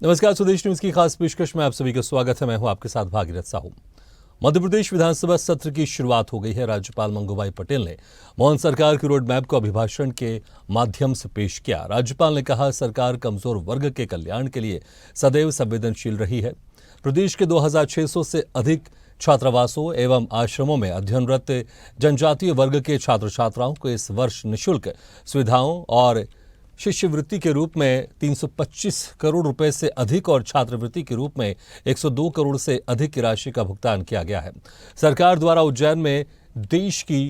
नमस्कार, स्वदेश न्यूज की खास पेशकश में आप सभी का स्वागत है। मैं हूं आपके साथ भागीरथ साहू। मध्य प्रदेश विधानसभा सत्र की शुरुआत हो गई है। राज्यपाल मंगूभाई पटेल ने मोहन सरकार की रोड मैप को अभिभाषण के माध्यम से पेश किया। राज्यपाल ने कहा, सरकार कमजोर वर्ग के कल्याण के लिए सदैव संवेदनशील रही है। प्रदेश के 2600 से अधिक छात्रावासों एवं आश्रमों में अध्ययनरत जनजातीय वर्ग के छात्र छात्राओं को इस वर्ष निःशुल्क सुविधाओं और शिष्यवृत्ति के रूप में 325 करोड़ रुपए से अधिक और छात्रवृत्ति के रूप में 102 करोड़ से अधिक की राशि का भुगतान किया गया है। सरकार द्वारा उज्जैन में देश की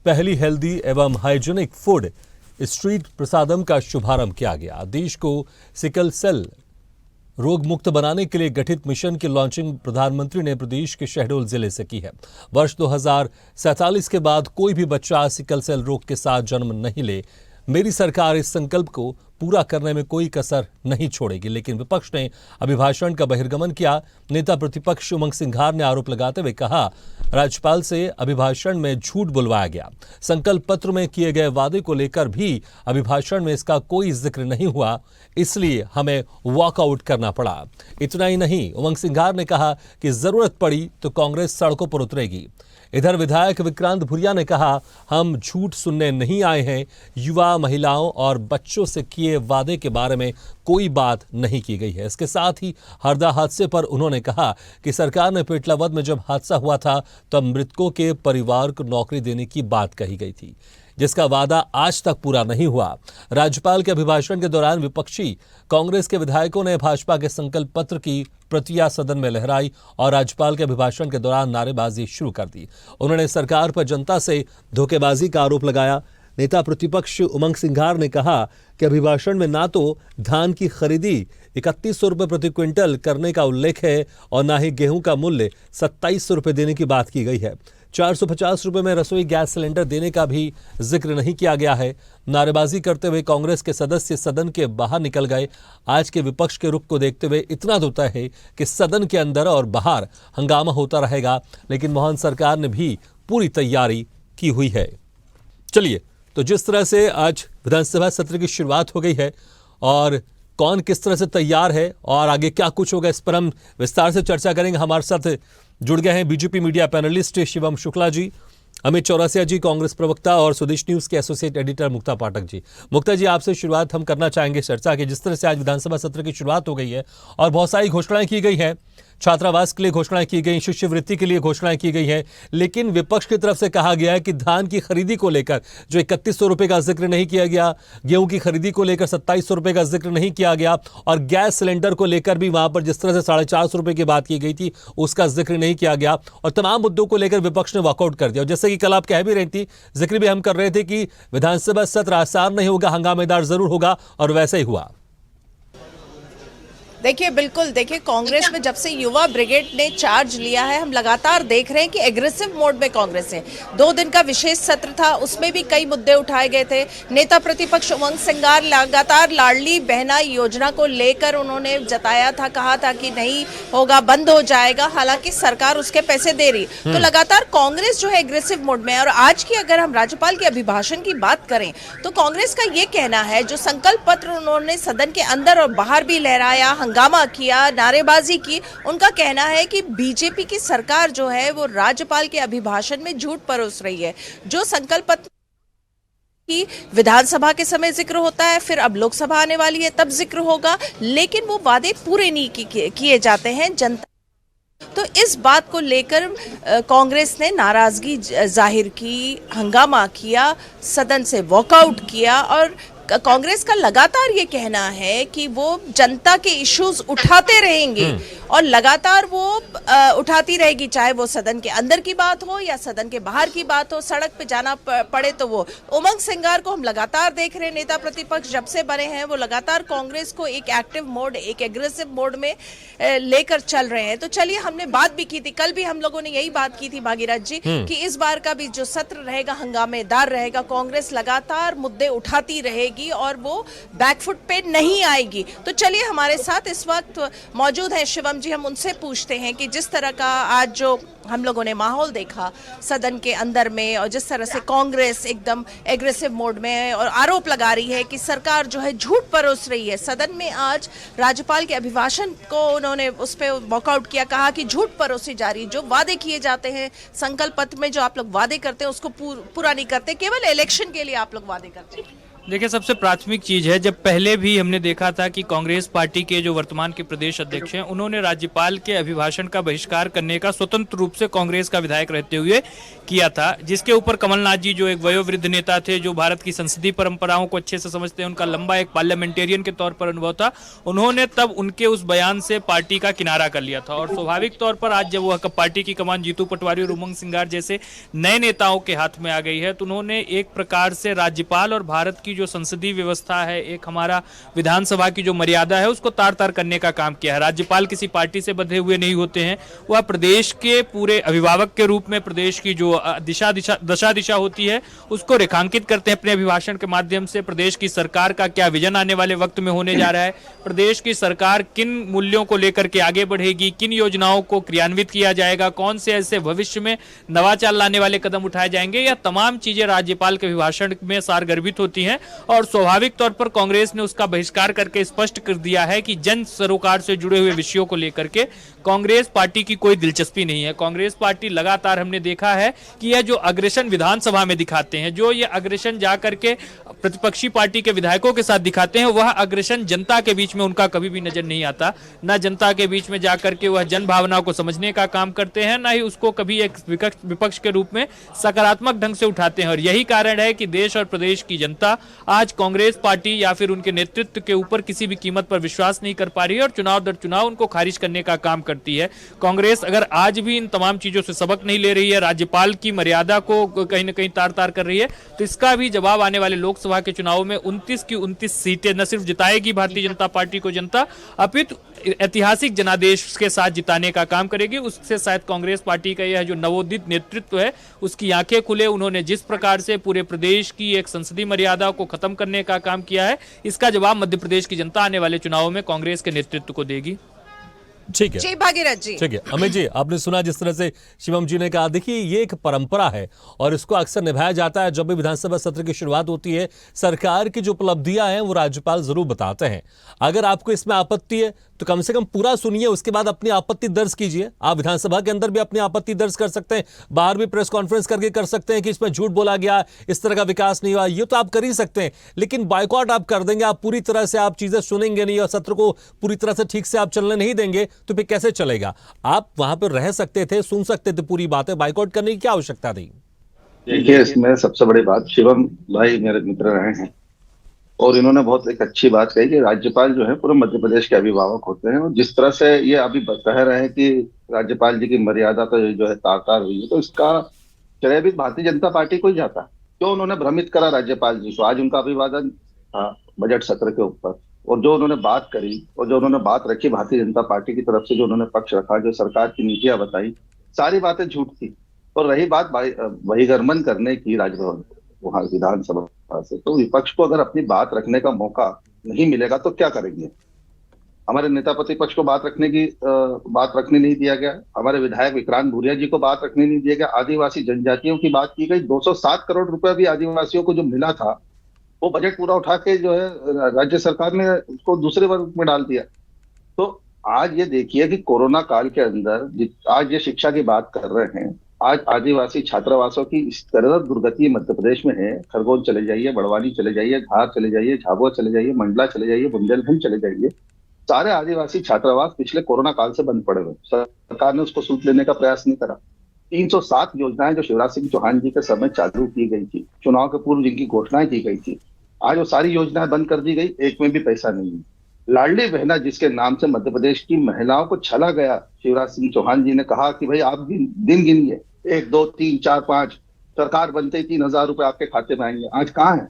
पहली हेल्दी एवं हाइजीनिक फूड स्ट्रीट प्रसादम का शुभारंभ किया गया। देश को सिकल सेल रोग मुक्त बनाने के लिए गठित मिशन की लॉन्चिंग प्रधानमंत्री ने प्रदेश के शहडोल जिले से की है। वर्ष 2047 के बाद कोई भी बच्चा सिकल सेल रोग के साथ जन्म नहीं ले। मेरी सरकार इस संकल्प को पूरा करने में कोई कसर नहीं छोड़ेगी। लेकिन विपक्ष ने अभिभाषण का बहिर्गमन किया। नेता प्रतिपक्ष उमंग सिंघार ने आरोप लगाते हुए कहा, राज्यपाल से अभिभाषण में झूठ बुलवाया गया। संकल्प पत्र में किए गए वादे को लेकर भी अभिभाषण में इसका कोई जिक्र नहीं हुआ, इसलिए हमें वॉकआउट करना पड़ा। इतना ही नहीं, उमंग सिंघार ने कहा कि जरूरत पड़ी तो कांग्रेस सड़कों पर उतरेगी। इधर विधायक विक्रांत भुरिया ने कहा, हम झूठ सुनने नहीं आए हैं। युवा, महिलाओं और बच्चों से किए वादे के बारे में कोई बात नहीं की गई है। इसके साथ ही हरदा हादसे पर उन्होंने कहा कि सरकार ने पेटलावद में जब हादसा हुआ था तब मृतकों के परिवार को नौकरी देने की बात कही गई थी, जिसका वादा आज तक पूरा नहीं हुआ। राज्यपाल के अभिभाषण के दौरान विपक्षी कांग्रेस के विधायकों ने भाजपा के संकल्प पत्र की प्रतियां सदन में लहराई और राज्यपाल के अभिभाषण के दौरान नारेबाजी शुरू कर दी। उन्होंने सरकार पर जनता से धोखेबाजी का आरोप लगाया। नेता प्रतिपक्ष उमंग सिंघार ने कहा कि अभिभाषण में ना तो धान की खरीदी 3100 रुपये प्रति क्विंटल करने का उल्लेख है और ना ही गेहूं का मूल्य 2700 रुपये देने की बात की गई है। 450 रुपये में रसोई गैस सिलेंडर देने का भी जिक्र नहीं किया गया है। नारेबाजी करते हुए कांग्रेस के सदस्य सदन के बाहर निकल गए। आज के विपक्ष के रुख को देखते हुए इतना तो तय है कि सदन के अंदर और बाहर हंगामा होता रहेगा, लेकिन मोहन सरकार ने भी पूरी तैयारी की हुई है। चलिए, तो जिस तरह से आज विधानसभा सत्र की शुरुआत हो गई है और कौन किस तरह से तैयार है और आगे क्या कुछ होगा, इस पर हम विस्तार से चर्चा करेंगे। हमारे साथ जुड़ गए हैं BJP media panellist Shivam Shukla ji, Amit Chaurasia ji Congress प्रवक्ता और स्वदेश न्यूज के एसोसिएट एडिटर मुक्ता पाठक जी। मुक्ता जी, आपसे शुरुआत हम करना चाहेंगे चर्चा की। जिस तरह से आज विधानसभा सत्र की शुरुआत हो गई है और बहुत सारी घोषणाएं की गई हैं, छात्रावास के लिए घोषणाएं की गई, शिष्यवृत्ति के लिए घोषणाएं की गई है, लेकिन विपक्ष की तरफ से कहा गया है कि धान की खरीदी को लेकर जो 3100 रुपए का जिक्र नहीं किया गया, गेहूं की खरीदी को लेकर 2700 रुपए का जिक्र नहीं किया गया और गैस सिलेंडर को लेकर भी वहां पर जिस तरह से 450 रुपए की बात की गई थी उसका जिक्र नहीं किया गया और तमाम मुद्दों को लेकर विपक्ष ने वॉकआउट कर दिया। जैसे कि कल आप कह भी रही थी, जिक्र भी हम कर रहे थे कि विधानसभा सत्र आसान नहीं होगा, हंगामेदार जरूर होगा, और वैसे ही हुआ। देखिए, बिल्कुल देखिए, कांग्रेस में जब से युवा ब्रिगेड ने चार्ज लिया है, हम लगातार देख रहे हैं कि एग्रेसिव मोड में कांग्रेस है। 2 दिन का विशेष सत्र था, उसमें भी कई मुद्दे उठाए गए थे। नेता प्रतिपक्ष उमंग सिंघार लगातार लाडली बहना योजना को लेकर उन्होंने जताया था, कहा था कि नहीं होगा, बंद हो जाएगा, हालांकि सरकार उसके पैसे दे रही। तो लगातार कांग्रेस जो है एग्रेसिव मोड में है। और आज की अगर हम राज्यपाल के अभिभाषण की बात करें तो कांग्रेस का ये कहना है, जो संकल्प पत्र उन्होंने सदन के अंदर और बाहर भी लहराया, हंगामा किया, नारेबाजी की, उनका कहना है कि बीजेपी की सरकार जो है वो राज्यपाल के अभिभाषण में झूठ परोस रही है। जो संकल्प पत्र की विधानसभा के समय जिक्र होता है, फिर अब लोकसभा आने वाली है तब जिक्र होगा, लेकिन वो वादे पूरे नहीं किए जाते हैं जनता। तो इस बात को लेकर कांग्रेस ने नाराजगी जाहिर की, हंगामा किया, सदन से वॉकआउट किया और कांग्रेस का लगातार ये कहना है कि वो जनता के इश्यूज उठाते रहेंगे और लगातार वो उठाती रहेगी, चाहे वो सदन के अंदर की बात हो या सदन के बाहर की बात हो, सड़क पे जाना पड़े तो वो। उमंग सिंघार को हम लगातार देख रहे हैं, नेता प्रतिपक्ष जब से बने हैं वो लगातार कांग्रेस को एक एक्टिव मोड, एक एग्रेसिव मोड में लेकर चल रहे हैं। तो चलिए, हमने बात भी की थी, कल भी हम लोगों ने यही बात की थी भागीरथ जी, कि इस बार का भी जो सत्र रहेगा हंगामेदार रहेगा। कांग्रेस लगातार मुद्दे उठाती रहेगी, आएगी और वो बैकफुट पे नहीं आएगी। तो चलिए, हमारे साथ इस वक्त मौजूद हैं शिवम जी, हम उनसे पूछते हैं कि जिस तरह का आज जो हम लोगों ने माहौल देखा सदन के अंदर में, और जिस तरह से कांग्रेस एकदम एग्रेसिव मोड में है और आरोप लगा रही है कि सरकार जो है झूठ परोस रही है। सदन में आज राज्यपाल के अभिभाषण को उन्होंने उस पर वॉकआउट किया, कहा कि झूठ परोसी जा रही, जो वादे किए जाते हैं संकल्प पत्र में, जो आप लोग वादे करते हैं उसको पूरा नहीं करते, केवल इलेक्शन के लिए आप लोग वादे करते हैं। देखिए, सबसे प्राथमिक चीज है, जब पहले भी हमने देखा था कि कांग्रेस पार्टी के जो वर्तमान के प्रदेश अध्यक्ष हैं, उन्होंने राज्यपाल के अभिभाषण का बहिष्कार करने का स्वतंत्र रूप से कांग्रेस का विधायक रहते हुए किया था, जिसके ऊपर कमलनाथ जी जो एक वयोवृद्ध नेता थे, जो भारत की संसदीय परंपराओं को अच्छे से समझते हैं, उनका लंबा एक पार्लियामेंटेरियन के तौर पर अनुभव था, उन्होंने तब उनके उस बयान से पार्टी का किनारा कर लिया था। और स्वाभाविक तौर पर आज जब वह पार्टी की कमान जीतू पटवारी और उमंग सिंगार जैसे नए नेताओं के हाथ में आ गई है, तो उन्होंने एक प्रकार से राज्यपाल और भारत की जो संसदीय व्यवस्था है, एक हमारा विधानसभा की जो मर्यादा है, उसको तार तार करने का काम किया है। राज्यपाल किसी पार्टी से बंधे हुए नहीं होते हैं, वह प्रदेश के पूरे अभिभावक के रूप में प्रदेश की जो दशा दिशा होती है उसको रेखांकित करते हैं अपने अभिभाषण के माध्यम से। प्रदेश की सरकार का क्या विजन आने वाले वक्त में होने जा रहा है, प्रदेश की सरकार किन मूल्यों को लेकर के आगे बढ़ेगी, किन योजनाओं को क्रियान्वित किया जाएगा, कौन से ऐसे भविष्य में नवाचार लाने वाले कदम उठाए जाएंगे, यह तमाम चीजें राज्यपाल के अभिभाषण में सारगर्भित होती हैं। और स्वाभाविक तौर पर कांग्रेस ने उसका बहिष्कार करके स्पष्ट कर दिया है कि जन सरोकार से जुड़े हुए विषयों को लेकर के कांग्रेस पार्टी की कोई दिलचस्पी नहीं है। कांग्रेस पार्टी लगातार हमने देखा है कि यह जो अग्रेशन विधानसभा में दिखाते हैं, जो ये अग्रेशन जाकर के प्रतिपक्षी पार्टी के विधायकों के साथ दिखाते हैं, वह अग्रेशन जनता के बीच में उनका कभी भी नजर नहीं आता। न जनता के बीच में जाकर के वह जन भावना को समझने का काम करते हैं, न ही उसको कभी एक विपक्ष के रूप में सकारात्मक ढंग से उठाते हैं। और यही कारण है कि देश और प्रदेश की जनता आज कांग्रेस पार्टी या फिर उनके नेतृत्व के ऊपर किसी भी कीमत पर विश्वास नहीं कर पा रही है और चुनाव दर चुनाव उनको खारिज करने का काम करती है। कांग्रेस अगर आज भी इन तमाम चीजों से सबक नहीं ले रही है, राज्यपाल की मर्यादा को कहीं ना कहीं तार तार कर रही है, तो इसका भी जवाब आने वाले लोकसभा के चुनाव में 29 की 29 सीटें न सिर्फ जिताएगी भारतीय जनता पार्टी को जनता, अपितु ऐतिहासिक जनादेश के साथ जिताने का काम करेगी। उससे शायद कांग्रेस पार्टी का यह जो नवोदित नेतृत्व है उसकी आंखें खुले। उन्होंने जिस प्रकार से पूरे प्रदेश की एक संसदीय मर्यादा को खत्म करने का काम किया है, इसका जवाब मध्य प्रदेश की जनता आने वाले चुनावों में कांग्रेस के नेतृत्व को देगी। ठीक है जय भागीरथ जी। ठीक है अमित जी, आपने सुना जिस तरह से शिवम जी ने कहा। देखिए, ये एक परंपरा है और इसको अक्सर निभाया जाता है। जब भी विधानसभा सत्र की शुरुआत होती है, सरकार की जो उपलब्धियां हैं वो राज्यपाल जरूर बताते हैं। अगर आपको इसमें आपत्ति है तो कम से कम पूरा सुनिए, उसके बाद अपनी आपत्ति दर्ज कीजिए। आप विधानसभा के अंदर भी अपनी आपत्ति दर्ज कर सकते हैं, बाहर भी प्रेस कॉन्फ्रेंस करके कर सकते हैं कि इसमें झूठ बोला गया, इस तरह का विकास नहीं हुआ, ये तो आप कर ही सकते हैं। लेकिन बायकॉट आप कर देंगे, आप पूरी तरह से आप चीजें सुनेंगे नहीं और सत्र को पूरी तरह से ठीक से आप चलने नहीं देंगे, तो फिर कैसे चलेगा? आप वहां पर रह सकते थे, सुन सकते थे पूरी बातें, बायकॉट करने की क्या आवश्यकता थी? देखिए, इसमें सबसे बड़ी बात, शिवम भाई मेरे मित्र रहे हैं और इन्होंने बहुत एक अच्छी बात कही कि राज्यपाल जो है पूरे मध्य प्रदेश के अभिभावक होते हैं। और जिस तरह से ये अभी कह रहे हैं कि राज्यपाल जी की मर्यादा तो जो है तार तार हुई है, तो इसका श्रेय भी भारतीय जनता पार्टी को ही जाता। क्यों उन्होंने भ्रमित करा राज्यपाल जी को? आज उनका अभिवादन था बजट सत्र के ऊपर, और जो उन्होंने बात करी और जो उन्होंने बात रखी भारतीय जनता पार्टी की तरफ से, जो उन्होंने पक्ष रखा, जो सरकार की नीतियां बताई, सारी बातें झूठ थी। और रही बात बहिर्गमन करने की राजभवन वहां विधानसभा से, तो विपक्ष को अगर अपनी बात रखने का मौका नहीं मिलेगा तो क्या करेंगे? हमारे नेता प्रतिपक्ष को बात रखने नहीं दिया गया, हमारे विधायक विक्रांत भूरिया जी को बात रखने नहीं दिया गया, आदिवासी जनजातियों की बात की गई। 207 करोड़ रुपए भी आदिवासियों को जो मिला था, वो बजट पूरा उठा के जो है राज्य सरकार ने उसको दूसरे वर्ग में डाल दिया। तो आज ये देखिए कि कोरोना काल के अंदर आज ये शिक्षा की बात कर रहे हैं, आज आदिवासी छात्रावासों की इस तरह दुर्गति मध्य प्रदेश में है। खरगोन चले जाइए, बड़वानी चले जाइए, धार चले जाइए, झाबुआ चले जाइए, मंडला चले जाइए, बुंदेलखंड चले जाइए, सारे आदिवासी छात्रावास पिछले कोरोना काल से बंद पड़े हुए। सरकार ने उसको सूट लेने का प्रयास नहीं करा। 307 योजनाएं जो शिवराज सिंह चौहान जी के समय चालू की गई थी, चुनाव के पूर्व जिनकी घोषणाएं की गई थी, आज वो सारी योजनाएं बंद कर दी गई, एक में भी पैसा नहीं है। लाडली बहना जिसके नाम से मध्य प्रदेश की महिलाओं को छला गया, शिवराज सिंह चौहान जी ने कहा कि भाई आप दिन गिनिए, 1 2 3 4 5, सरकार बनते ही 3,000 रुपए आपके खाते में आएंगे। आज कहाँ है?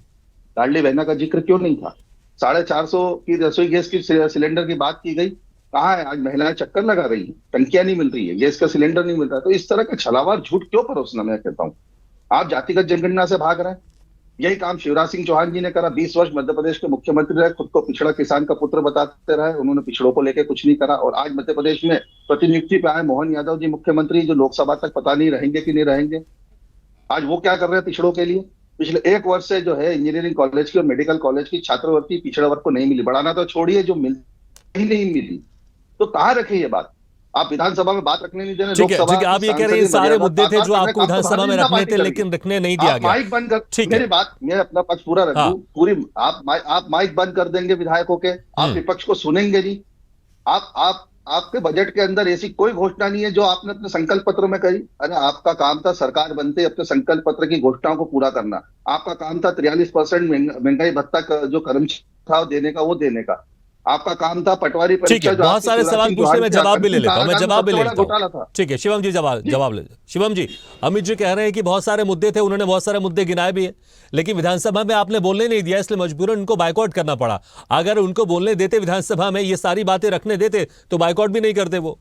लाडली बहना का जिक्र क्यों नहीं था? 450 की रसोई गैस की सिलेंडर की बात की गई, कहाँ है? आज महिलाएं चक्कर लगा रही है, टंकियां नहीं मिल रही है, गैस का सिलेंडर नहीं मिल रहा। तो इस तरह का छलावार झूठ क्यों परोसना? मैं कहता हूँ आप जातिगत जनगणना से भाग रहे हैं, यही काम शिवराज सिंह चौहान जी ने करा। 20 वर्ष मध्य प्रदेश के मुख्यमंत्री रहे, खुद को पिछड़ा किसान का पुत्र बताते रहे, उन्होंने पिछड़ों को लेकर कुछ नहीं करा। और आज मध्य प्रदेश में प्रतिनियुक्ति पे आए मोहन यादव जी मुख्यमंत्री, जो लोकसभा तक पता नहीं रहेंगे कि नहीं रहेंगे। आज वो क्या कर रहे हैं पिछड़ों के लिए? पिछले 1 वर्ष से जो है इंजीनियरिंग कॉलेज की और मेडिकल कॉलेज की छात्रवृत्ति पिछड़ा वर्ग को नहीं मिली। बढ़ाना तो छोड़िए, जो मिल ही नहीं मिली। तो कहाँ रखे ये बात? आप विधानसभा में बात रखने नहीं दे रहे। ठीक है, आप ये कह रहे हैं सारे मुद्दे थे जो आपको विधानसभा में रखने थे, लेकिन रखने नहीं दिया गया। माइक बंद कर, मेरी बात, मैं अपना पक्ष पूरा रख दूं। पूरी आप माइक बंद कर देंगे विधायकों के, आप विपक्ष को सुनेंगे नहीं। आपके बजट के अंदर ऐसी कोई घोषणा नहीं है जो आपने अपने संकल्प पत्र में कही। अरे आपका काम था सरकार बनते अपने संकल्प पत्र की घोषणाओं को पूरा करना। आपका काम था 43% महंगाई भत्ता जो कर्मचारी था देने का। आपका काम था पटवारी परीक्षा। ठीक है, बहुत सारे सवाल पूछने में जवाब भी ले लेता हूं, मैं जवाब भी ले लेता हूं। ठीक है, शिवम जी जवाब ले। शिवम जी, अमित जी कह रहे हैं कि बहुत सारे मुद्दे थे, उन्होंने बहुत सारे मुद्दे गिनाए भी हैं, लेकिन विधानसभा में आपने बोलने नहीं दिया, इसलिए मजबूरन उनको बायकॉट करना पड़ा। अगर उनको बोलने देते विधानसभा में, ये सारी बातें रखने देते, तो बायकॉट भी नहीं करते वो।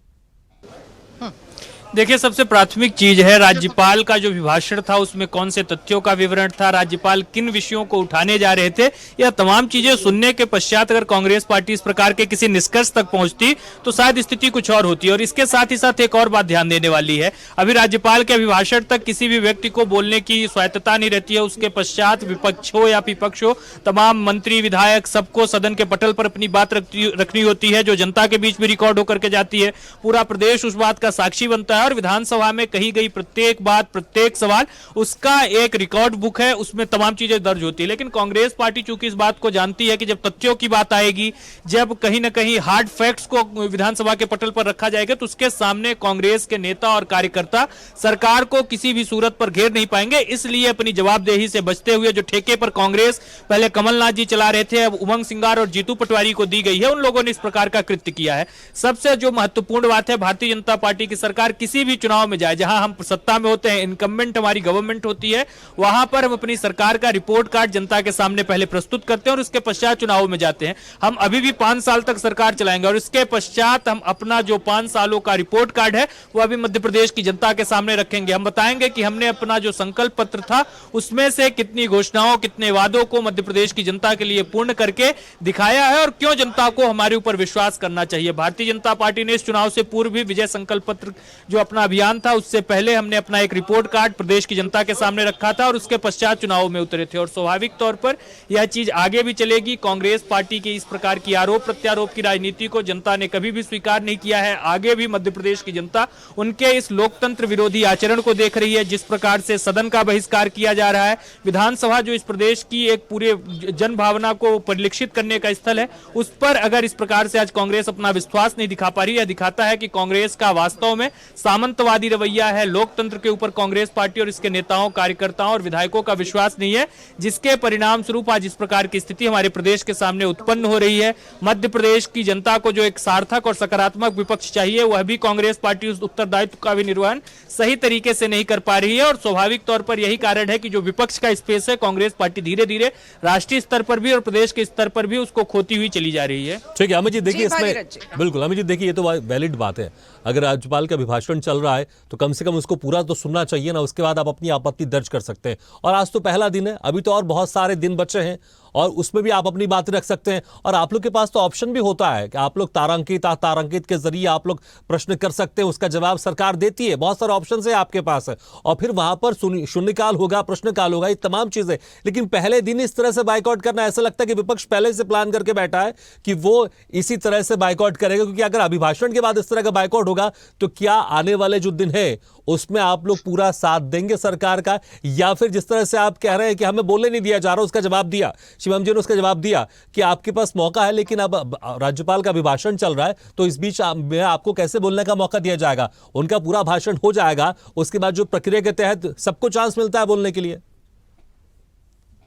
देखिए, सबसे प्राथमिक चीज है राज्यपाल का जो अभिभाषण था उसमें कौन से तथ्यों का विवरण था, राज्यपाल किन विषयों को उठाने जा रहे थे। यह तमाम चीजें सुनने के पश्चात अगर कांग्रेस पार्टी इस प्रकार के किसी निष्कर्ष तक पहुंचती तो शायद स्थिति कुछ और होती। और इसके साथ ही साथ एक और बात ध्यान देने वाली है, अभी राज्यपाल के अभिभाषण तक किसी भी व्यक्ति को बोलने की स्वायत्तता नहीं रहती है। उसके पश्चात विपक्ष हो या विपक्ष हो, तमाम मंत्री विधायक सबको सदन के पटल पर अपनी बात रखनी होती है, जो जनता के बीच में रिकॉर्ड होकर के जाती है। पूरा प्रदेश उस बात का साक्षी बनता है और विधानसभा में कही गई प्रत्येक बात, प्रत्येक सवाल, उसका एक रिकॉर्ड बुक है, उसमें तमाम चीजें दर्ज होती है। लेकिन कांग्रेस पार्टी चूंकि इस बात को जानती है कि जब तथ्यों की बात आएगी, जब कहीं ना कहीं हार्ड फैक्ट्स को विधानसभा के पटल पर रखा जाएगा, तो उसके सामने कांग्रेस के नेता और कार्यकर्ता सरकार को किसी भी सूरत पर घेर नहीं पाएंगे। इसलिए अपनी जवाबदेही से बचते हुए, जो ठेके पर कांग्रेस पहले कमलनाथ जी चला रहे थे, अब उमंग सिंगार और जीतू पटवारी को दी गई है, उन लोगों ने इस प्रकार का कृत्य किया है। सबसे जो महत्वपूर्ण बात है, भारतीय जनता पार्टी की सरकार किसी भी चुनाव में जाए, जहां हम सत्ता में होते हैं, इनकम्बेंट हमारी गवर्नमेंट होती है, वहां पर हम अपनी सरकार का रिपोर्ट कार्ड जनता के सामने पहले प्रस्तुत करते हैं और उसके पश्चात चुनाव में जाते हैं। हम अभी भी 5 साल तक सरकार चलाएंगे और इसके पश्चात हम अपना जो 5 सालों का रिपोर्ट कार्ड है वो अभी मध्य प्रदेश की जनता के सामने रखेंगे। हम बताएंगे कि हमने अपना जो संकल्प पत्र था उसमें से कितनी घोषणाओं, कितने वादों को मध्य प्रदेश की जनता के लिए पूर्ण करके दिखाया है और क्यों जनता को हमारे ऊपर विश्वास करना चाहिए। भारतीय जनता पार्टी ने इस चुनाव से पूर्व भी विजय संकल्प पत्र जो अपना अभियान था, उससे पहले हमने अपना एक रिपोर्ट कार्ड प्रदेश की जनता के सामने रखा था और उसके पश्चात चुनाव में उतरे थे। और स्वाभाविक तौर पर यह चीज आगे भी चलेगी। कांग्रेस पार्टी की इस प्रकार की आरोप प्रत्यारोप की राजनीति को जनता ने कभी भी स्वीकार नहीं किया है। आगे भी मध्य प्रदेश की जनता उनके इस लोकतंत्र विरोधी आचरण को देख रही है, जिस प्रकार से सदन का बहिष्कार किया जा रहा है। विधानसभा जो इस प्रदेश की एक पूरे जन भावना को परिलक्षित करने का स्थल है, उस पर अगर इस प्रकार से आज कांग्रेस अपना विश्वास नहीं दिखा पा रही, यह दिखाता है कि कांग्रेस का वास्तव में सामंतवादी रवैया है। लोकतंत्र के ऊपर कांग्रेस पार्टी और इसके नेताओं, कार्यकर्ताओं और विधायकों का विश्वास नहीं है, जिसके परिणाम स्वरूप आज इस प्रकार की स्थिति हमारे प्रदेश के सामने उत्पन्न हो रही है। मध्य प्रदेश की जनता को जो एक सार्थक और सकारात्मक विपक्ष चाहिए, वह भी कांग्रेस पार्टी उस उत्तरदायित्व का भी निर्वहन सही तरीके से नहीं कर पा रही है। और स्वाभाविक तौर पर यही कारण है कि जो विपक्ष का स्पेस है, कांग्रेस पार्टी धीरे धीरे राष्ट्रीय स्तर पर भी और प्रदेश के स्तर पर भी उसको खोती हुई चली जा रही है। ठीक है अमित जी, देखिए इसमें बिल्कुल अमित जी देखिए, ये तो वैलिड बात है। अगर राज्यपाल का अभिभाषण चल रहा है तो कम से कम उसको पूरा तो सुनना चाहिए ना, उसके बाद आप अपनी आपत्ति दर्ज कर सकते हैं। और आज तो पहला दिन है, अभी तो और बहुत सारे दिन बचे हैं और उसमें भी आप अपनी बात रख सकते हैं। और आप लोग के पास तो ऑप्शन भी होता है कि आप लोग तारांकित के जरिए आप लोग प्रश्न कर सकते हैं, उसका जवाब सरकार देती है। बहुत सारे ऑप्शन है आपके पास है और फिर वहां पर शून्यकाल होगा, प्रश्नकाल होगा, ये तमाम चीजें। लेकिन पहले दिन इस तरह से बाइकआउट करना, ऐसा लगता है कि विपक्ष पहले से प्लान करके बैठा है कि वो इसी तरह से बाइकआउट करेगा। क्योंकि अगर अभिभाषण के बाद इस तरह का बाइकआउट होगा तो क्या आने वाले जो दिन है उसमें आप लोग पूरा साथ देंगे सरकार का, या फिर जिस तरह से आप कह रहे हैं कि हमें बोलने नहीं दिया जा रहा, उसका जवाब दिया शिवम जी ने, उसका जवाब दिया कि आपके पास मौका है लेकिन अब राज्यपाल का अभिभाषण चल रहा है तो इस बीच में आपको कैसे बोलने का मौका दिया जाएगा? उनका पूरा भाषण हो जाएगा, उसके बाद जो प्रक्रिया के तहत सबको चांस मिलता है बोलने के लिए।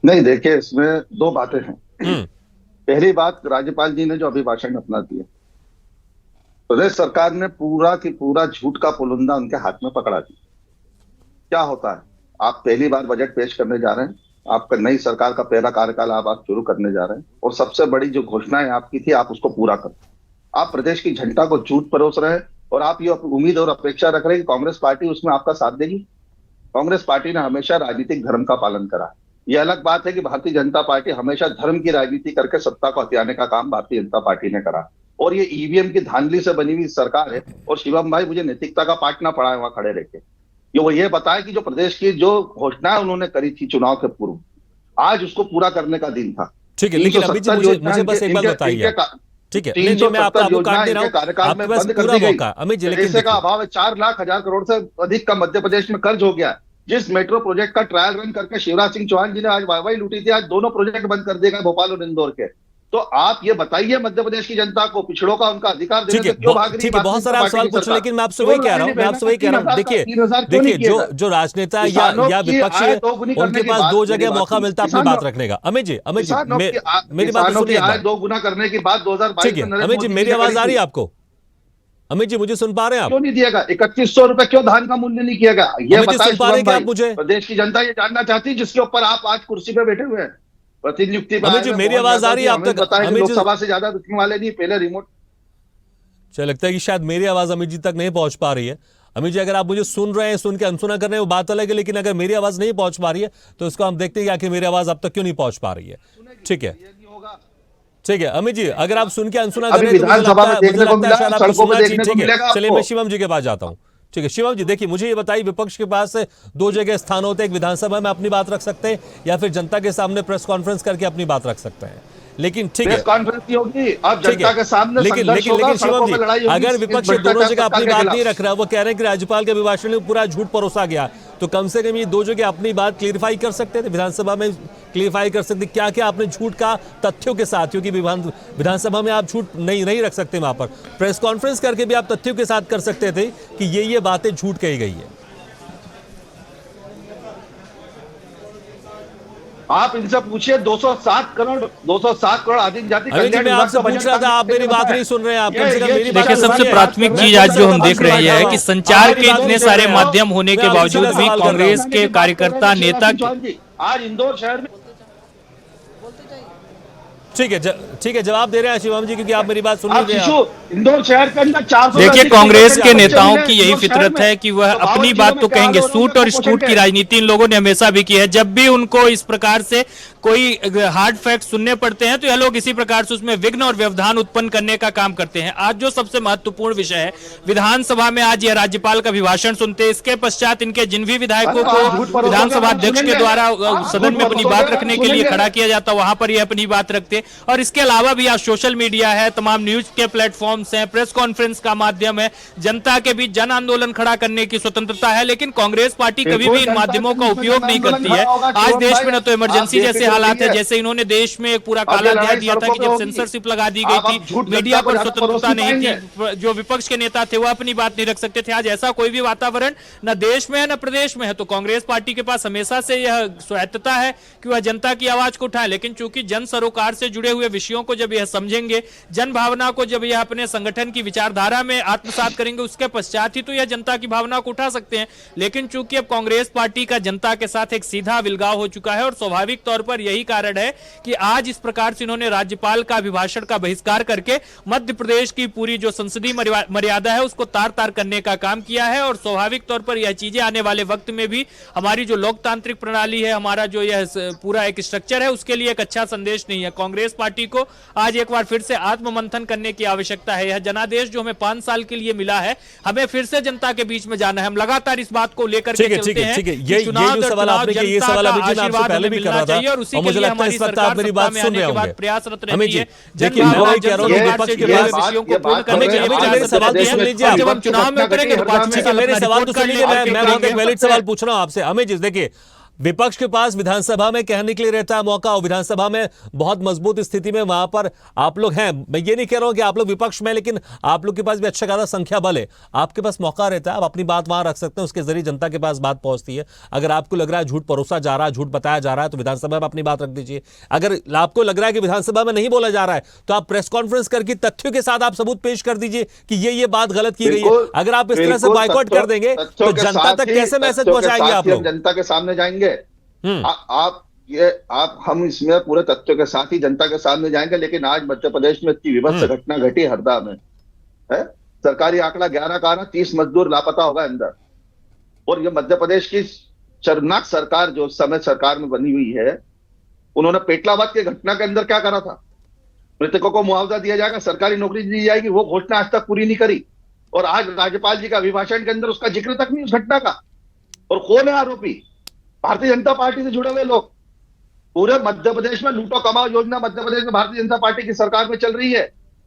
नहीं, देखिए इसमें 2 बातें हैं। पहली बात, राज्यपाल जी ने जो अभिभाषण अपना दिया, प्रदेश सरकार ने पूरा की पूरा झूठ का पुलिंदा उनके हाथ में पकड़ा दिया। क्या होता है, आप पहली बार बजट पेश करने जा रहे हैं, आपका नई सरकार का पहला कार्यकाल आप शुरू करने जा रहे हैं और सबसे बड़ी जो घोषणाएं आपकी थी आप उसको पूरा करें। आप प्रदेश की झंडा को झूठ परोस रहे हैं और आप ये उम्मीद और अपेक्षा रख रहे हैं कि कांग्रेस पार्टी उसमें आपका साथ देगी। कांग्रेस पार्टी ने हमेशा राजनीतिक धर्म का पालन करा है। ये अलग बात है कि भारतीय जनता पार्टी हमेशा धर्म की राजनीति करके सत्ता को हथियाने का काम भारतीय जनता पार्टी ने करा, और ये ईवीएम की धांधली से बनी हुई सरकार है। और शिवम भाई, मुझे नैतिकता का पाठ ना पढ़ाए वहां खड़े रह के। वो ये बताया कि जो प्रदेश की जो घोषणाएं उन्होंने करी थी चुनाव के पूर्व, आज उसको पूरा करने का दिन था। ठीक है, लेकिन अभी मुझे बस एक बात बताइए। ठीक है, नहीं, मैं आपको काट दे रहा हूं, आपके पास पूरा मौका। अमित जी, लेकिन का अभाव है, 4,00,000 करोड़ से अधिक का मध्य प्रदेश में कर्ज हो गया। जिस मेट्रो प्रोजेक्ट का ट्रायल रन करके शिवराज सिंह चौहान जी ने आज वाहवाही लूटी थी, आज दोनों प्रोजेक्ट बंद कर दिए गए, भोपाल और इंदौर के। तो आप ये बताइए मध्य प्रदेश की जनता को, पिछड़ों का उनका अधिकार देने से क्यों भाग रही है? ठीक है, बहुत सारे आप सवाल पूछ, लेकिन मैं आपसे वही कह रहा हूँ, देखिए जो राजनेता या विपक्ष है, उनके पास दो जगह मौका मिलता है अपनी बात रखने का। अमित जी, मेरी बात सुनिए। 2 गुना करने की बात 2022 में अमित जी, मेरी आवाज आ रही है आपको? अमित जी, मुझे सुन पा रहे हैं आप? क्यों नहीं दिया गया? 3100 रुपए क्यों धान का मूल्य नहीं किया गया? ये बताइए आप मुझे। प्रदेश की जनता ये जानना चाहती है, जिसके ऊपर आप आज कुर्सी पे बैठे हुए हैं, प्रतिनियुक्ति। अमित जी, मेरी आवाज आ रही है आप तक? लोकसभा से ज्यादा दिखने वाले नहीं, पहले रिमोट। चलो, लगता है कि शायद मेरी आवाज अमित जी तक नहीं पहुंच पा रही है। अमित जी, अगर आप मुझे सुन रहे हैं, सुन के अनसुना कर रहे हैं, वो बात अलग है, लेकिन अगर मेरी आवाज नहीं पहुंच पा रही है तो इसको हम देखते हैं कि आखिर मेरी आवाज अब तक क्यों नहीं पहुंच पा रही है। ठीक है, ठीक है अमित जी, अगर आप सुन के अनसुना कर रहे हैं तो चलिए मैं शिवम जी के पास जाता हूँ। ठीक है शिवम जी, देखिए मुझे ये बताइए, विपक्ष के पास 2 जगह स्थान होते हैं, एक विधानसभा में अपनी बात रख सकते हैं या फिर जनता के सामने प्रेस कॉन्फ्रेंस करके अपनी बात रख सकते हैं। लेकिन ठीक है, कॉन्फ्रेंस नहीं होगी, आप जनता के सामने लेकिन शिवम जी, अगर विपक्ष दोनों जगह अपनी बात नहीं रख रहा, वो कह रहे हैं कि राज्यपाल के अभिभाषण में पूरा झूठ परोसा गया, तो कम से कम ये 2 जगह अपनी बात क्लियरिफाई कर सकते थे, विधानसभा में क्लियरिफाई कर सकते क्या क्या आपने झूठ का तथ्यों के साथ, क्योंकि विधानसभा में आप झूठ नहीं रख सकते, वहां पर प्रेस कॉन्फ्रेंस करके भी आप तथ्यों के साथ कर सकते थे कि ये बातें झूठ कही गई है। आप इनसे पूछिए, 207 करोड़ आदिम जाति कल्याण। मैं आपसे पूछ रहा था, आप मेरी बात नहीं सुन रहे हैं। आप कम से कम मेरी बात। देखिए, सबसे प्राथमिक चीज आज जो हम देख रहे हैं है कि संचार के इतने सारे माध्यम होने के बावजूद भी कांग्रेस के कार्यकर्ता नेता आज इंदौर शहर में। ठीक है, जवाब दे रहे हैं शिवम जी, क्योंकि आप मेरी बात सुन नहीं रहे हैं। इंदौर शहर के अंदर 400। देखिए, कांग्रेस के नेताओं की यही फितरत है कि वह अपनी बात तो कहेंगे, सूट और स्कूट की राजनीति इन लोगों ने हमेशा भी की है। जब भी उनको इस प्रकार से कोई हार्ड फैक्ट सुनने पड़ते हैं तो यह लोग इसी प्रकार से उसमें विघ्न और व्यवधान उत्पन्न करने का काम करते हैं। आज जो सबसे महत्वपूर्ण विषय है, विधानसभा में आज यह राज्यपाल का अभिभाषण सुनते, इसके पश्चात इनके जिन भी विधायकों को विधानसभा अध्यक्ष के द्वारा सदन में अपनी बात रखने के लिए खड़ा किया जाता, वहां पर यह अपनी बात रखते। और इसके अलावा भी आज सोशल मीडिया है, तमाम न्यूज के प्लेटफॉर्म्स हैं, प्रेस कॉन्फ्रेंस का माध्यम है, जनता के बीच जन आंदोलन खड़ा करने की स्वतंत्रता है, लेकिन कांग्रेस पार्टी कभी भी इन माध्यमों का उपयोग नहीं करती है। आज देश में न तो इमरजेंसी जैसे हालात है, जैसे इन्होंने देश में एक पूरा काला अध्याय दिया था कि जब सेंसरशिप लगा दी गई थी, मीडिया पर स्वतंत्रता नहीं थी, जो विपक्ष के नेता थे वो अपनी बात नहीं रख सकते थे। आज ऐसा कोई भी वातावरण न देश में है न प्रदेश में है, तो कांग्रेस पार्टी के पास हमेशा से यह स्वायत्तता है कि वह जनता की आवाज को उठाए। लेकिन चूंकि जन सरोकार से जुड़े हुए विषयों को जब यह समझेंगे, जन भावना को जब यह अपने संगठन की विचारधारा में आत्मसात करेंगे, उसके पश्चात ही तो यह जनता की भावना को उठा सकते हैं। लेकिन चूंकि अब कांग्रेस पार्टी का जनता के साथ एक सीधा विलगाव हो चुका है, और स्वाभाविक तौर पर यही कारण है कि आज इस प्रकार से इन्होंने राज्यपाल का अभिभाषण का बहिष्कार करके मध्य प्रदेश की पूरी जो संसदीय मर्यादा है उसको तार तार करने का काम किया है। और स्वाभाविक तौर पर यह चीजें आने वाले वक्त में भी हमारी जो लोकतांत्रिक प्रणाली है, हमारा जो यह पूरा एक स्ट्रक्चर है, उसके लिए एक अच्छा संदेश नहीं है। कांग्रेस पार्टी को आज एक बार फिर से आत्ममंथन करने की आवश्यकता है। यह जनादेश जो हमें 5 साल के लिए मिला है, हमें फिर से जनता के बीच में जाना है। हम लगातार इस बात को लेकर के चलते हैं कि चुनाव दर चुनाव जनता का आशीर्वाद हमें मिलना चाहिए, और उसी के लिए हमारी सरकार सत्ता में आने के बाद प्रयासरत रहती है। जब हम चुनाव में उतरेंगे तो मेरे सवाल तो सुनिए, मैं बहुत एक वैलिड सवाल पूछ रहा हूं आपसे। अमित जी, देखिए विपक्ष के पास विधानसभा में कहने के लिए रहता है मौका, और विधानसभा में बहुत मजबूत स्थिति में वहां पर आप लोग हैं। मैं ये नहीं कह रहा हूं कि आप लोग विपक्ष में, लेकिन आप लोग के पास भी अच्छा खासा संख्या बल है, आपके पास मौका रहता है, आप अपनी बात वहां रख सकते हैं, उसके जरिए जनता के पास बात पहुंचती है। अगर आपको लग रहा है झूठ परोसा जा रहा है, झूठ बताया जा रहा है, तो विधानसभा में अपनी बात रख दीजिए। अगर आपको लग रहा है कि विधानसभा में नहीं बोला जा रहा है, तो आप प्रेस कॉन्फ्रेंस करके तथ्यों के साथ आप सबूत पेश कर दीजिए कि ये बात गलत की गई है। अगर आप इस तरह से बॉयकॉट कर देंगे तो जनता तक कैसे मैसेज पहुंचाएंगे आप लोग? जनता के सामने जाएंगे हम इसमें पूरे तथ्यों के साथ ही जनता के सामने जाएंगे। लेकिन आज मध्य प्रदेश में इतनी विभत्स घटना घटी हरदा में है, सरकारी आंकड़ा 11 का 30 मजदूर लापता होगा अंदर। और ये मध्य प्रदेश की शर्मनाक सरकार जो उस समय सरकार में बनी हुई है, उन्होंने पेटलाबाद के घटना के अंदर क्या करा था? मृतकों को मुआवजा दिया जाएगा, सरकारी नौकरी दी जाएगी, वो घोषणा आज तक पूरी नहीं करी। और आज राज्यपाल जी का अभिभाषण के अंदर उसका जिक्र तक नहीं उस घटना का। और कौन है आरोपी? भारतीय जनता पार्टी से जुड़े हुए लोग। पूरे मध्य प्रदेश में लूटो कमाओ योजना मध्य प्रदेश में भारतीय जनता पार्टी की सरकार में चल रही है।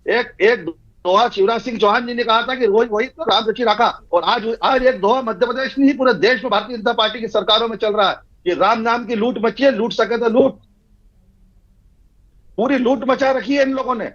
एक दोहा शिवराज सिंह चौहान जी ने कहा था कि रोज वही तो राम रची रखा, और आज एक दोहा मध्य प्रदेश नहीं पूरे देश में भारतीय जनता पार्टी की सरकारों में चल रहा है कि राम नाम की लूट मची है, लूट सके तो लूट। पूरी लूट मचा रखी है इन लोगों ने।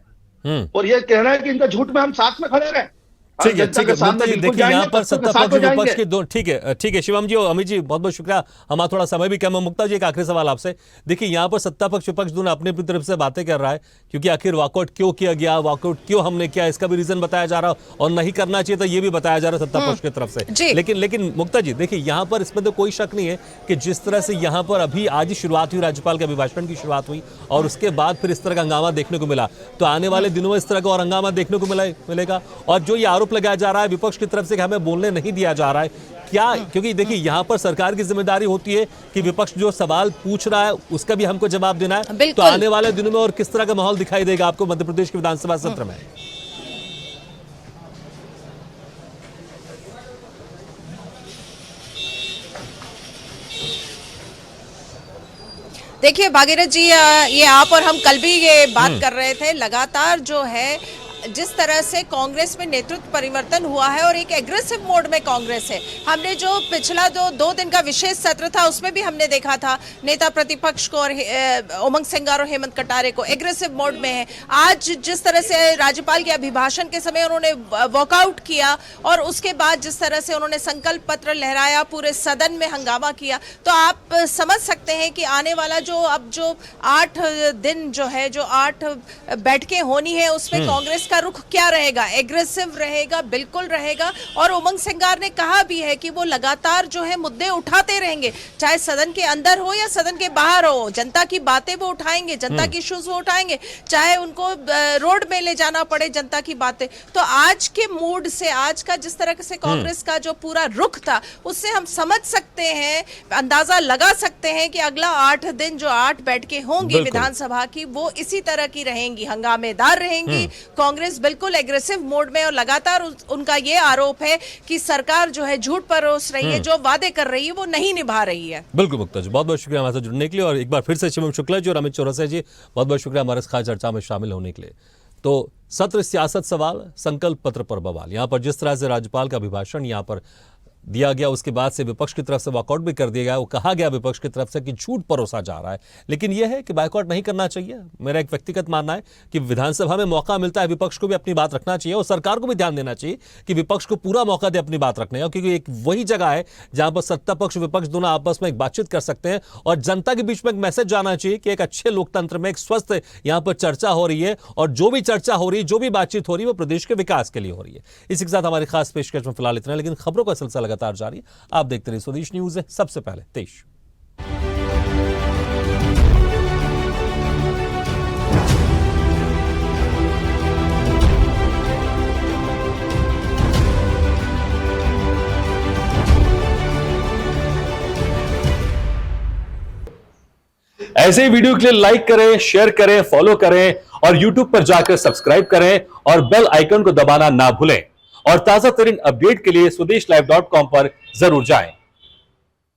और ये कहना है कि इनका झूठ में हम साथ में खड़े रहे। ठीक है मुक्ता जी, देखिए यहाँ पर सत्ता पक्ष विपक्ष के दो, ठीक है शिवम जी और अमित जी बहुत बहुत शुक्रिया। हमारा थोड़ा समय भी कम है। मुक्ता जी एक आखिरी सवाल आपसे, देखिए यहाँ पर सत्ता पक्ष विपक्ष दोनों अपनी अपनी तरफ से बातें कर रहा है, क्योंकि आखिर वॉकआउट क्यों किया गया, वॉकआउट क्यों हमने किया, इसका भी रीजन बताया जा रहा और नहीं करना चाहिए तो ये भी बताया जा रहा है सत्ता पक्ष की तरफ से। लेकिन मुक्ता जी देखिए यहाँ पर इसमें तो कोई शक नहीं है कि जिस तरह से यहाँ पर अभी आज ही शुरुआत हुई, राज्यपाल के अभिभाषण की शुरुआत हुई और उसके बाद फिर इस तरह का हंगामा देखने को मिला, तो आने वाले दिनों में इस तरह का और हंगामा देखने को मिलेगा। और जो ये आरोप लगाया जा रहा है विपक्ष की तरफ से कि हमें बोलने नहीं दिया जा रहा है, क्या, क्योंकि देखिए यहां पर सरकार की जिम्मेदारी होती है कि विपक्ष जो सवाल पूछ रहा है उसका भी हमको जवाब देना है, तो आने वाले दिनों में और किस तरह का माहौल दिखाई देगा आपको मध्य प्रदेश के विधानसभा सत्र में? देखिए भागीरथ जी, ये आप और हम कल भी ये बात कर रहे थे, लगातार जो है जिस तरह से कांग्रेस में नेतृत्व परिवर्तन हुआ है और एक एग्रेसिव मोड में कांग्रेस है। हमने जो पिछला जो 2 दिन का विशेष सत्र था उसमें भी हमने देखा था नेता प्रतिपक्ष को और उमंग सिंगार और हेमंत कटारे को एग्रेसिव मोड में है। आज जिस तरह से राज्यपाल के अभिभाषण के समय उन्होंने वॉकआउट किया और उसके बाद जिस तरह से उन्होंने संकल्प पत्र लहराया, पूरे सदन में हंगामा किया, तो आप समझ सकते हैं कि आने वाला जो 8 दिन जो है, जो 8 बैठकें होनी है उसमें कांग्रेस का रुख क्या रहेगा? एग्रेसिव रहेगा, बिल्कुल रहेगा। और उमंग सिंगार ने कहा भी है कि वो लगातार जो है मुद्दे उठाते रहेंगे, चाहे सदन के अंदर हो या सदन के बाहर हो। जनता की बातें वो उठाएंगे, जनता की इश्यूज वो उठाएंगे, चाहे उनको रोड में ले जाना पड़े जनता की बातें। तो आज के मूड से, आज का जिस तरह से कांग्रेस का जो पूरा रुख था, उससे हम समझ सकते हैं, अंदाजा लगा सकते हैं कि अगला 8 दिन जो 8 बैठकें होंगी विधानसभा की, वो इसी तरह की रहेंगी, हंगामेदार रहेंगी। कांग्रेस बिल्कुल एग्रेसिव मोड में, और लगातार उनका ये आरोप है कि सरकार जो है झूठ परोस रही है, जो वादे कर रही है वो नहीं निभा रही है। बिल्कुल मुक्ता जी, बहुत बहुत शुक्रिया हमारे साथ जुड़ने के लिए। और एक बार फिर से शिवम शुक्ला जी और अमित चौरसिया जी बहुत बहुत शुक्रिया हमारे खास चर्चा में शामिल होने के लिए। तो सत्र सियासत सवाल, संकल्प पत्र पर बवाल। यहाँ पर जिस तरह से राज्यपाल का अभिभाषण यहाँ पर दिया गया, उसके बाद से विपक्ष की तरफ से वॉकआउट भी कर दिया गया। वो कहा गया विपक्ष की तरफ से कि झूठ परोसा जा रहा है, लेकिन यह है कि बायकॉट नहीं करना चाहिए। मेरा एक व्यक्तिगत मानना है कि विधानसभा में मौका मिलता है, विपक्ष को भी अपनी बात रखना चाहिए और सरकार को भी ध्यान देना चाहिए कि विपक्ष को पूरा मौका दे अपनी बात रखने का, क्योंकि एक वही जगह है जहां पर सत्ता पक्ष विपक्ष दोनों आपस में एक बातचीत कर सकते हैं और जनता के बीच में एक मैसेज जाना चाहिए कि एक अच्छे लोकतंत्र में एक स्वस्थ यहां पर चर्चा हो रही है, और जो भी चर्चा हो रही है, जो भी बातचीत हो रही है, वो प्रदेश के विकास के लिए हो रही है। इसी के साथ हमारी खास पेशकश में फिलहाल इतना, लेकिन खबरों का सिलसिला लगातार जारी है। आप देखते रहिए स्वदेश न्यूज़। सबसे पहले देश। ऐसे ही वीडियो के लिए लाइक करें, शेयर करें, फॉलो करें और YouTube पर जाकर सब्सक्राइब करें और बेल आइकन को दबाना ना भूलें। और ताजा तरीन अपडेट के लिए स्वदेशलाइव.com पर जरूर जाएं।